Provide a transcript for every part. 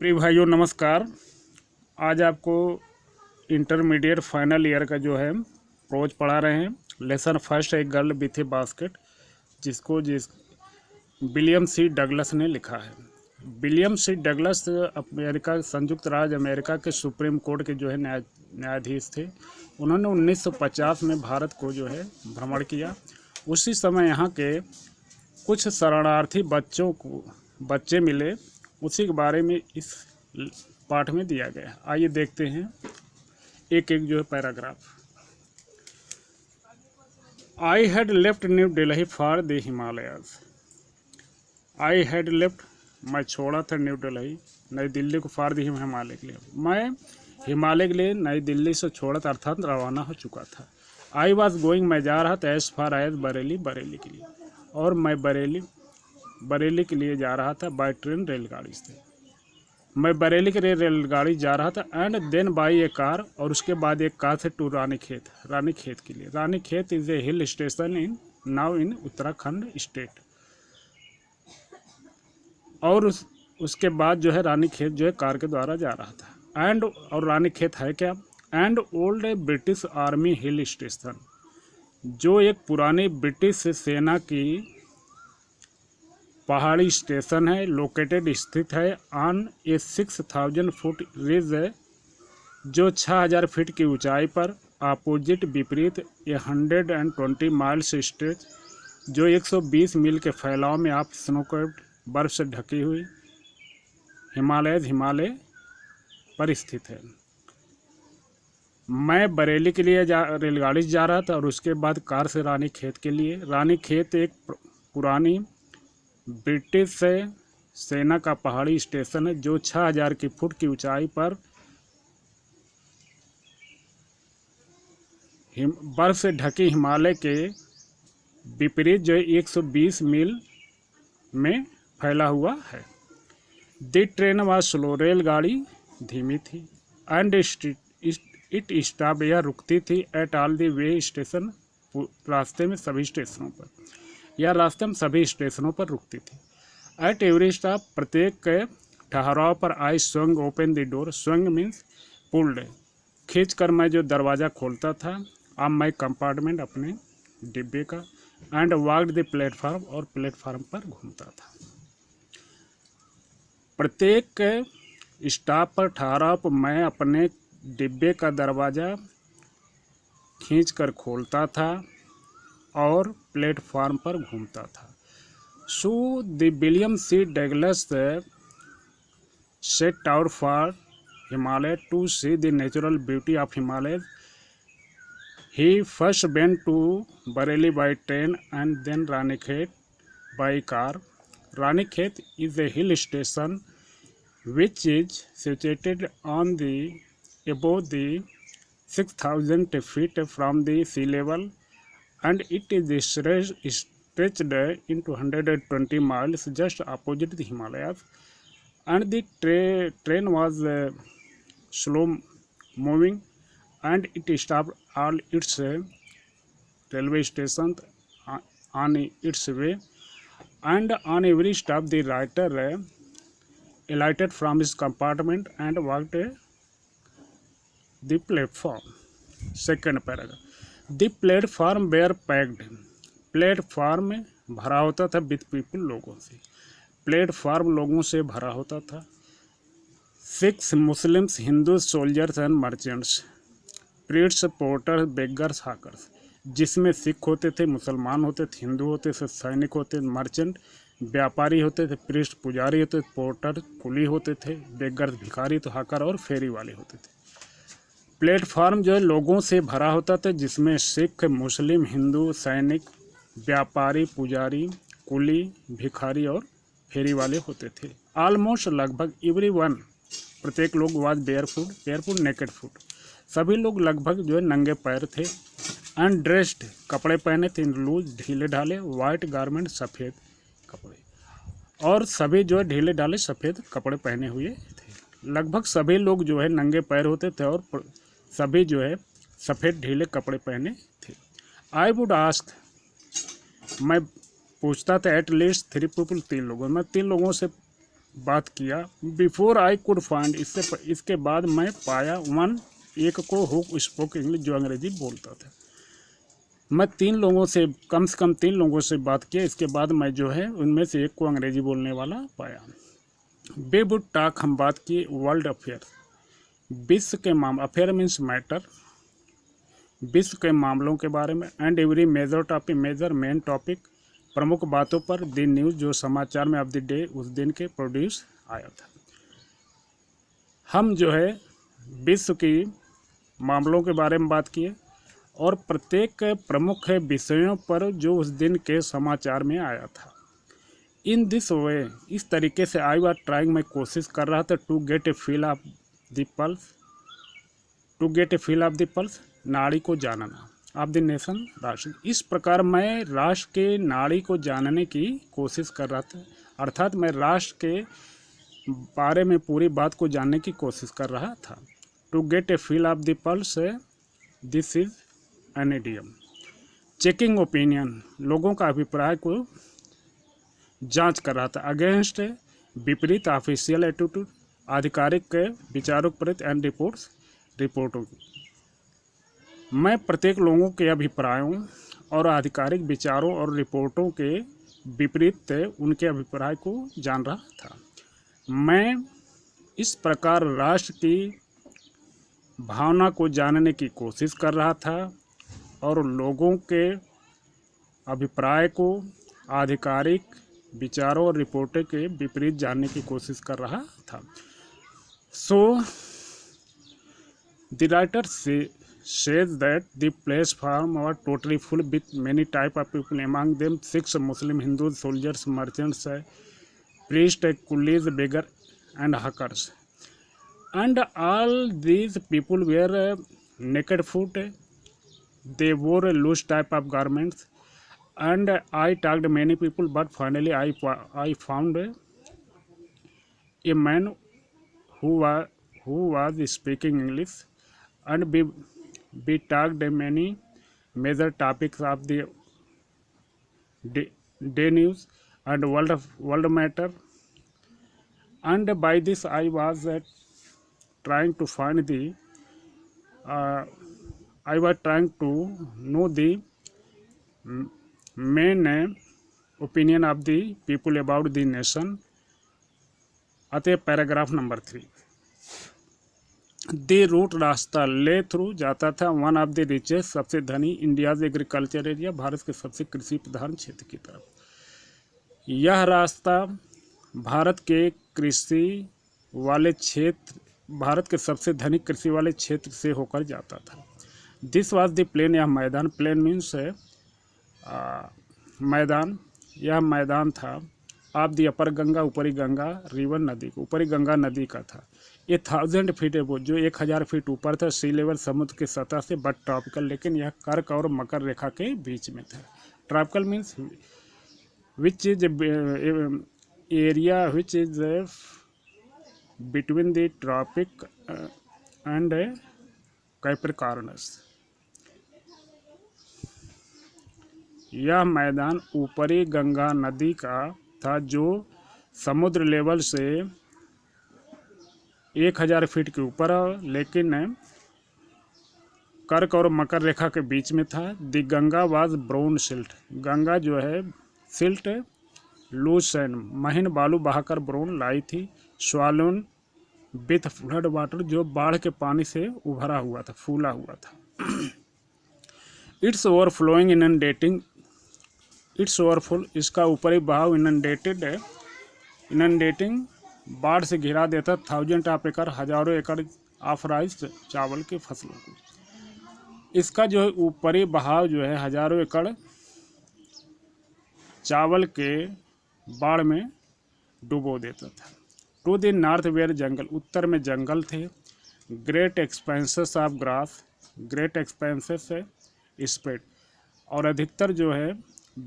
प्रिय भाइयों नमस्कार। आज आपको इंटरमीडिएट फाइनल ईयर का जो है प्रोज पढ़ा रहे हैं। लेसन फर्स्ट एक गर्ल विथ ए बास्केट, जिस विलियम सी डगलस ने लिखा है। विलियम सी डगलस अमेरिका संयुक्त राज्य अमेरिका के सुप्रीम कोर्ट के जो है न्यायाधीश थे। उन्होंने 1950 में भारत को जो है भ्रमण किया। उसी समय यहाँ के कुछ शरणार्थी बच्चे मिले, उसी के बारे में इस पाठ में दिया गया। आइए देखते हैं एक एक जो है paragraph. I had left new Delhi for the Himalayas. I had left, मैं छोड़ा था न्यू दिल्ली, नई दिल्ली को, फॉर द हिमालय के लिए, मैं हिमालय के लिए नई दिल्ली से छोड़ा था, अर्थात रवाना हो चुका था। आई वॉज गोइंग, मैं जा रहा था, as far as Bareilly, Bareilly के लिए, और मैं बरेली के लिए जा रहा था, बाय ट्रेन, रेलगाड़ी से। मैं बरेली के लिए रेलगाड़ी जा रहा था। And then by a car, और उसके बाद एक कार से टू रानीखेत, रानीखेत के लिए। Ranikhet is a hill station in now in Uttarakhand state. और उसके बाद जो है रानीखेत जो है कार के द्वारा जा रहा था। एंड, और रानीखेत है क्या? And old A British army hill station, जो एक पुरानी ब्रिटिश सेना की पहाड़ी स्टेशन है। लोकेटेड, स्थित है, ऑन ए 6000 फुट रिज, जो 6000 फीट की ऊंचाई पर। अपोजिट, विपरीत, 120 माइल्स स्ट्रेच, जो 120 मील के फैलाव में आप स्नोकैप्ड, बर्फ से ढकी हुई हिमालय पर स्थित है। मैं बरेली के लिए रेलगाड़ी से जा रहा था, और उसके बाद कार से रानीखेत के लिए। रानीखेत एक पुरानी ब्रिटिश सेना का पहाड़ी स्टेशन है, जो 6000 फुट की ऊंचाई पर बर्फ से ढकी हिमालय के विपरीत जो 120 मील में फैला हुआ है। द ट्रेन वाज स्लो, रेलगाड़ी धीमी थी। एंड इट स्टॉप, यह रुकती थी। At all the way station, रास्ते में सभी स्टेशनों पर, यह रास्ते में सभी स्टेशनों पर रुकती थी। एट एवरी स्टॉप, प्रत्येक ठहराव पर, I swung open the door, swung means pulled, खींच कर मैं जो दरवाज़ा खोलता था, अब मैं कंपार्टमेंट, अपने डिब्बे का। एंड वॉक्ड द प्लेटफार्म, और प्लेटफार्म पर घूमता था। प्रत्येक स्टॉप पर, ठहराव पर, मैं अपने डिब्बे का दरवाज़ा खींच कर खोलता था और प्लेटफार्म पर घूमता था। So the William C Douglas set out for Himalaya to see the natural beauty of Himalaya. He first went to Bareilly by train and then Ranikhet by car. Ranikhet is a hill station which is situated on the above the 6000 feet from the sea level, and it is stretched into 120 miles just opposite the Himalayas. And the train was slow moving, and it stopped all its railway stations on its way, and on every stop the writer alighted from his compartment and walked the platform. Second paragraph. The platform were packed. Platform भरा होता था with people, लोगों से। Platform लोगों से भरा होता था। 6 Muslims, Hindu, soldiers and merchants, priests, porters, beggars, hawkers, जिसमें सिख होते थे, मुसलमान होते थे, हिंदू होते थे, सैनिक होते थे, मर्चेंट व्यापारी होते थे, प्रीस्ट पुजारी होते थे, पोर्टर कुली होते थे, बेगर्स भिखारी, तो हाकर और फेरी वाले होते थे। प्लेटफार्म जो है लोगों से भरा होता था, जिसमें सिख, मुस्लिम, हिंदू, सैनिक, व्यापारी, पुजारी, कुली, भिखारी और फेरी वाले होते थे। ऑलमोस्ट, लगभग, एवरी वन, प्रत्येक लोग, वाज बेयरफुट, नेकेड फुट, सभी लोग लगभग जो है नंगे पैर थे। एंड ड्रेस्ड, कपड़े पहने थे, इन लूज, ढीले ढाले, वाइट गारमेंट, सफ़ेद कपड़े, और सभी जो है ढीले ढाले सफ़ेद कपड़े पहने हुए थे। लगभग सभी लोग जो है नंगे पैर होते थे, और सभी जो है सफ़ेद ढीले कपड़े पहने थे। आई वुड आस्क, मैं पूछता था, एट लीस्ट 3 पीपल, 3 लोगों, मैं 3 लोगों से बात किया। बिफोर आई कुड फाइंड, इसके बाद मैं पाया वन, एक को, हु स्पोक इंग्लिश, जो अंग्रेजी बोलता था। मैं कम से कम तीन लोगों से बात किया, इसके बाद मैं जो है उनमें से एक को अंग्रेजी बोलने वाला पाया। वे वुड टॉक, हम बात किए वर्ल्ड अफेयर, विश्व के मामले, अफेयर मीन्स मैटर, विश्व के मामलों के बारे में, and every major topic, major main topic, प्रमुख बातों पर, द न्यूज़, जो समाचार में, ऑफ द डे, उस दिन के प्रोड्यूस आया था। हम जो है विश्व की मामलों के बारे में बात किए और प्रत्येक प्रमुख विषयों पर जो उस दिन के समाचार में आया था। इन दिस वे, इस तरीके से आई वाज ट्राइंग, मैं कोशिश कर रहा था, to get a feel of the pulse, to get a feel of the pulse, नाड़ी को जानना, ऑफ द नेशन, राष्ट्र। इस प्रकार मैं राष्ट्र के नाड़ी को जानने की कोशिश कर रहा था, अर्थात मैं राष्ट्र के बारे में पूरी बात को जानने की कोशिश कर रहा था। To get a feel of the pulse, this is an idiom. Checking opinion, लोगों का अभिप्राय को जांच कर रहा था। अगेंस्ट, विपरीत, ऑफिशियल एटीट्यूड, आधिकारिक के विचारों के प्रति, एंड रिपोर्टों की। मैं प्रत्येक लोगों के अभिप्रायों और आधिकारिक विचारों और रिपोर्टों के विपरीत उनके अभिप्राय को जान रहा था। मैं इस प्रकार राष्ट्र की भावना को जानने की कोशिश कर रहा था और लोगों के अभिप्राय को आधिकारिक विचारों और रिपोर्टों के विपरीत जानने की कोशिश कर रहा था। So the writer says that the platform was totally full with many type of people, among them Sikhs, Muslim, Hindus, soldiers, merchants, priests, coolies, beggars, and hawkers. And all these people were naked foot. They wore loose type of garments. And I talked to many people, but finally I found a man who was speaking English, and we talked many major topics of the day news and world matter, and by this I was trying to find the I was trying to know the main opinion of the people about the nation. अतः paragraph number 3, the root, रास्ता, ले through, जाता था, one of the richest, सबसे धनी, India's agriculture area, Bharat के सबसे कृषि प्रधान क्षेत्र की तरफ। यह रास्ता भारत के कृषि वाले क्षेत्र, भारत के सबसे धनिक कृषि वाले क्षेत्र से होकर जाता था। दिस वाज द प्लेन, यह मैदान, प्लेन मीन्स मैदान, यह मैदान था, ऑफ द अपर गंगा, ऊपरी गंगा, रिवर, नदी, ऊपरी गंगा नदी का था। 1000 फीट एबो, जो 1000 फीट ऊपर था, सी लेवल, समुद्र की सतह से, बट ट्रॉपिकल, लेकिन यह कर्क और मकर रेखा के बीच में था। Tropical means which is area which is between the tropic and Capricorns. यह मैदान ऊपरी गंगा नदी का था, जो समुद्र लेवल से 1000 फीट के ऊपर, लेकिन कर्क और मकर रेखा के बीच में था। The Ganga was brown silt, Ganga जो है सिल्ट, लूज सैंड, महीन बालू बहाकर ब्राउन लाई थी। स्वालोन विथ फ्लड वाटर, जो बाढ़ के पानी से उभरा हुआ था, फूला हुआ था। इट्स ओवरफ्लोइंग, इनंडेटिंग, इट्स ओवरफ्लो, इसका ऊपरी बहाव, इनंडेटिंग, बाढ़ से घिरा देता। 1000 ऑफ एकड़, हजारों एकड़ ऑफ राइस, चावल की फसलों को। इसका जो है ऊपरी बहाव जो है हजारों एकड़ चावल के बाढ़ में डुबो देता था। टू द नॉर्थ वेयर जंगल, उत्तर में जंगल थे। Great expenses of grass, great expenses spread, और अधिकतर जो है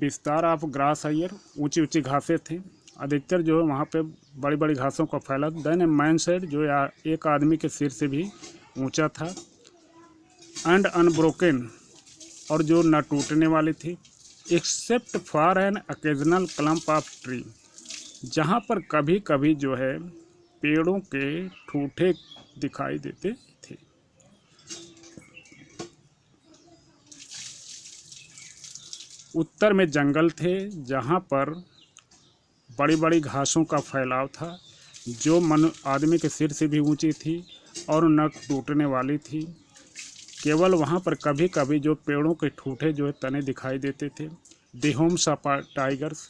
विस्तार ऑफ ग्रास हायर, ऊंची ऊंची घासें थी। अधिकतर जो है वहाँ पे बड़ी बड़ी घासों का फैला। देन ए मैन साइड, जो एक आदमी के सिर से भी ऊंचा था। एंड अनब्रोकन, और जो न टूटने वाली थी। Except for an occasional clump of tree, जहाँ पर कभी कभी जो है पेड़ों के ठूठे दिखाई देते थे। उत्तर में जंगल थे जहाँ पर बड़ी बड़ी घासों का फैलाव था जो आदमी के सिर से भी ऊंची थी और नक टूटने वाली थी। केवल वहाँ पर कभी कभी जो पेड़ों के ठूठे जो है तने दिखाई देते थे। दी होम्स ऑफ टाइगर्स,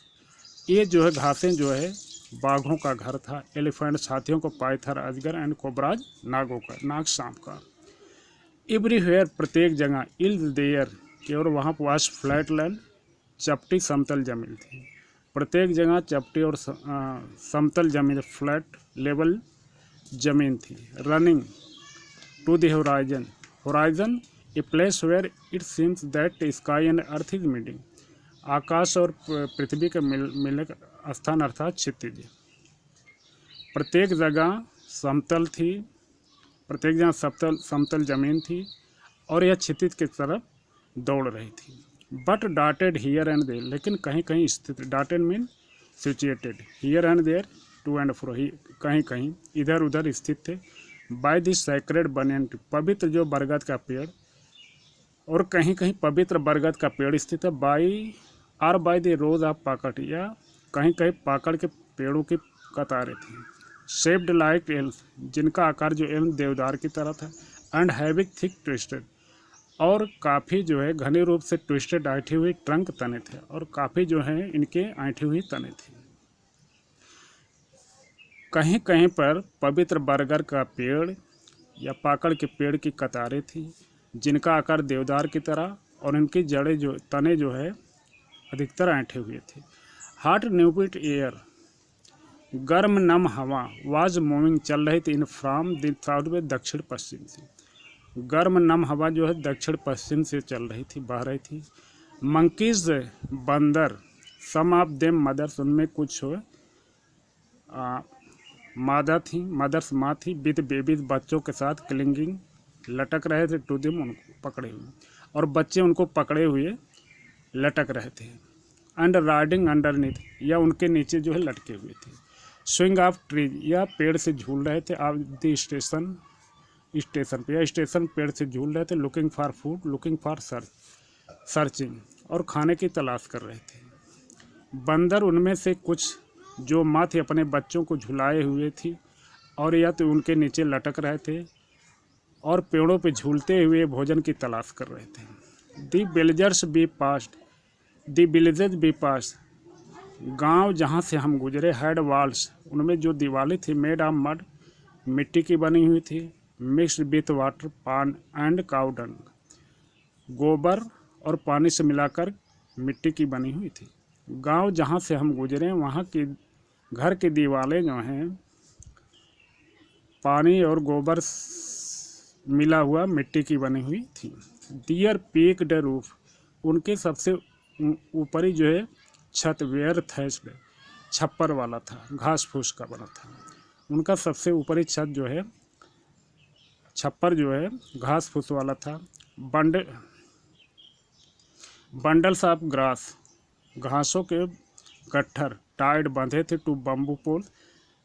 ये जो है घासें जो है बाघों का घर था। एलिफेंट हाथियों को, पाइथर अजगर, एंड कोबराज नागों का, नाग सांप का। एवरीवेयर, प्रत्येक जगह। इल्स देयर, केवल वहाँ वास फ्लैट लैंड, चपटी समतल जमीन थी। प्रत्येक जगह चपटी और समतल जमीन, फ्लैट लेवल जमीन थी। Running to the horizon, horizon a place where it seems that sky and earth is meeting, आकाश और पृथ्वी के मिलने का स्थान अर्थात क्षितिज। प्रत्येक जगह समतल थी, प्रत्येक जगह समतल जमीन थी और यह क्षितिज की तरफ दौड़ रही थी। But dotted here and there, लेकिन कहीं कहीं स्थित। Dotted mean situated, here and there to and fro, कहीं कहीं इधर उधर स्थित थे। By this sacred banyan tree, पवित्र जो बरगद का पेड़, और कहीं कहीं पवित्र बरगद का पेड़ स्थित है। बाय द रोज ऑफ पाकड़, या कहीं कहीं पाकड़ के पेड़ों की कतारें थी। शेप्ड लाइक एल्म, जिनका आकार जो एल्म देवदार की तरह था। एंड हैविंग थिक ट्विस्टेड, और काफ़ी जो है घने रूप से ट्विस्टेड ऐंठी हुई ट्रंक तने थे, और काफ़ी जो है इनके ऐंठी हुई तने थे। कहीं कहीं पर पवित्र बरगद का पेड़ या पाकड़ के पेड़ की कतारें थी जिनका आकार देवदार की तरह, और इनकी जड़ें जो तने जो है अधिकतर ऐंठे हुए थे। हॉट न्यूपिट एयर, गर्म नम हवा, वाज मूविंग, चल रही थी। इन फ्रॉम द साउथ में, दक्षिण पश्चिम से। गर्म नम हवा जो है दक्षिण पश्चिम से चल रही थी, बह रही थी। मंकीज, बंदर, सम ऑफ देम मदर्स, उनमें कुछ मादा थी, मदर्स माँ थी। विद बेबीज, बच्चों के साथ। क्लिंगिंग, लटक रहे थे। टू देम, उनको पकड़े हुए, और बच्चे उनको पकड़े हुए लटक रहे थे। एंड राइडिंग अंडरनीथ, या उनके नीचे जो है लटके हुए थे। स्विंग ऑफ ट्रीज, या पेड़ से झूल रहे थे। ऑफ द स्टेशन, स्टेशन पे, या स्टेशन पेड़ से झूल रहे थे। Looking for food, looking for searching, और खाने की तलाश कर रहे थे। बंदर, उनमें से कुछ जो माँ थी अपने बच्चों को झुलाए हुए थी, और या तो उनके नीचे लटक रहे थे और पेड़ों पे झूलते हुए भोजन की तलाश कर रहे थे। दी विलेजर्स बी पास्ट, दी विलेजेस बी पास्ट, गांव जहां से हम गुजरे। हैड वॉल्स, उनमें जो दीवारें थी। मेड ऑफ मड, मिट्टी की बनी हुई थी। मिक्स्ड विथ वाटर, पान एंड काउ डंग, गोबर और पानी से मिलाकर मिट्टी की बनी हुई थी। गांव जहां से हम गुजरे वहां की घर की दीवारें जो हैं पानी और गोबर मिला हुआ मिट्टी की बनी हुई थी। दियर पीक ड रूफ, उनके सबसे ऊपरी जो है छत। वेयर थैस्ड, छप्पर वाला था, घास फूस का बना था। उनका सबसे ऊपरी छत जो है छप्पर जो है घास फूस वाला था। बंडल्स ऑफ ग्रास, घासों के गट्ठर। टाइड, बंधे थे। टू बम्बू पोल,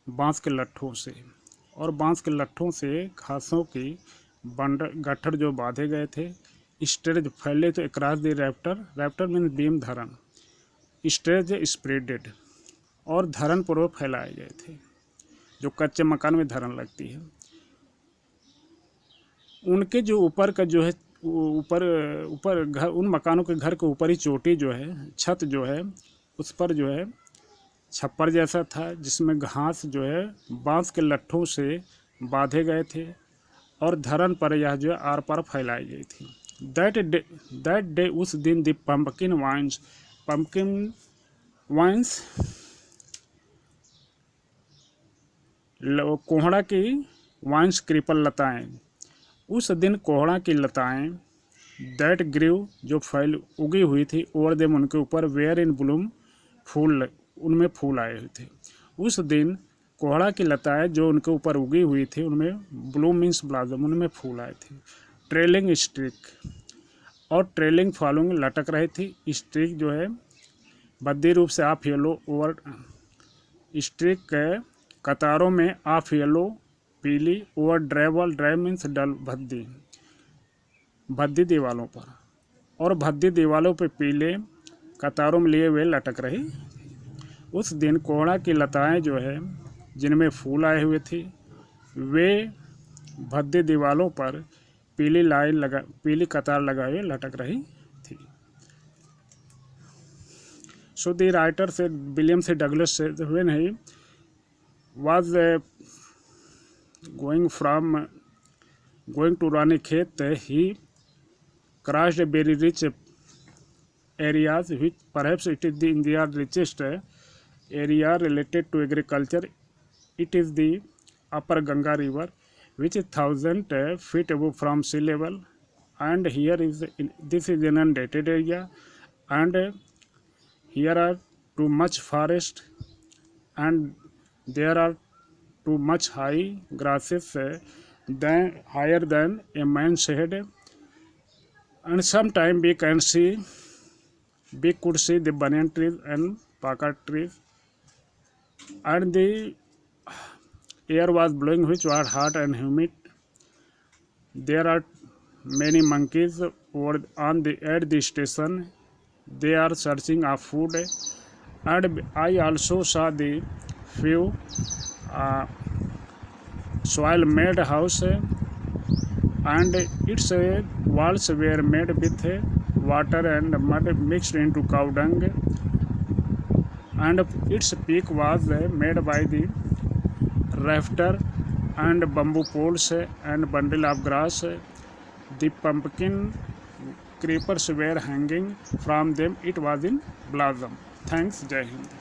बांस के लट्ठों से, और बांस के लट्ठों से घासों की गट्ठर जो बांधे गए थे। स्ट्रेज, फैले थे। अक्रॉस द रैफ्टर, रैफ्टर मीन बीम, धरन। स्ट्रेज स्प्रेडेड, और धरन पूर्वक फैलाए गए थे, जो कच्चे मकान में धरन लगती है। उनके जो ऊपर का जो है ऊपर घर, उन मकानों के घर के ऊपर ही चोटी जो है, छत जो है, उस पर जो है छप्पर जैसा था जिसमें घास जो है बांस के लट्ठों से बांधे गए थे, और धरन पर यह जो है आर पार फैलाई गई थी। दैट डे, उस दिन, द पम्पकिन वाइन्स, कोहड़ा की वाइन्स, क्रिपल, लताएं। उस दिन कोहड़ा की लताएं। दैट ग्रीव, जो फैल उगी हुई थी। ओवर देम, उनके ऊपर। वेयर इन ब्लूम, फूल, उनमें फूल आए हुए थे। उस दिन कोहड़ा की लताएं जो उनके ऊपर उगी हुई थी, उनमें ब्लूम मीन्स ब्लाजम, उनमें फूल आए थे। ट्रेलिंग स्ट्रिक, और ट्रेलिंग फॉलोइंग, लटक रही थी। स्ट्रिक जो है बद्दी रूप से ऑफ येलो ओवर स्ट्रिक कतारों में ऑफ येलो पीली ओवर ड्राई मीन्स डल भद्दी दीवालों पर, और भद्दी दीवालों पर पीले कतारों में लिए हुए लटक रही। उस दिन कोहड़ा की लताएं जो है जिनमें फूल आए हुए थे वे भद्दी दीवालों पर पीली कतार लगाए हुए लटक रही थी। So the writer said, William C. Douglas said, when he was going to Ranikhet, he crossed very rich areas, which perhaps it is the India's richest area related to agriculture. It is the upper Ganga river, which is 1,000 feet above from sea level, and this is inundated area, and here are too much forest, and there are too much high grasses higher than a man's head, and sometime we could see the banyan trees and paca trees, and the air was blowing which was hot and humid. There are many monkeys at the station. They are searching for food, and I also saw the few soil made house, and its walls were made with water and mud mixed into cow dung, and its peak was made by the rafter and bamboo poles and bundle of grass. The pumpkin creepers were hanging from them. It was in blossom. Thanks. Jai Hind.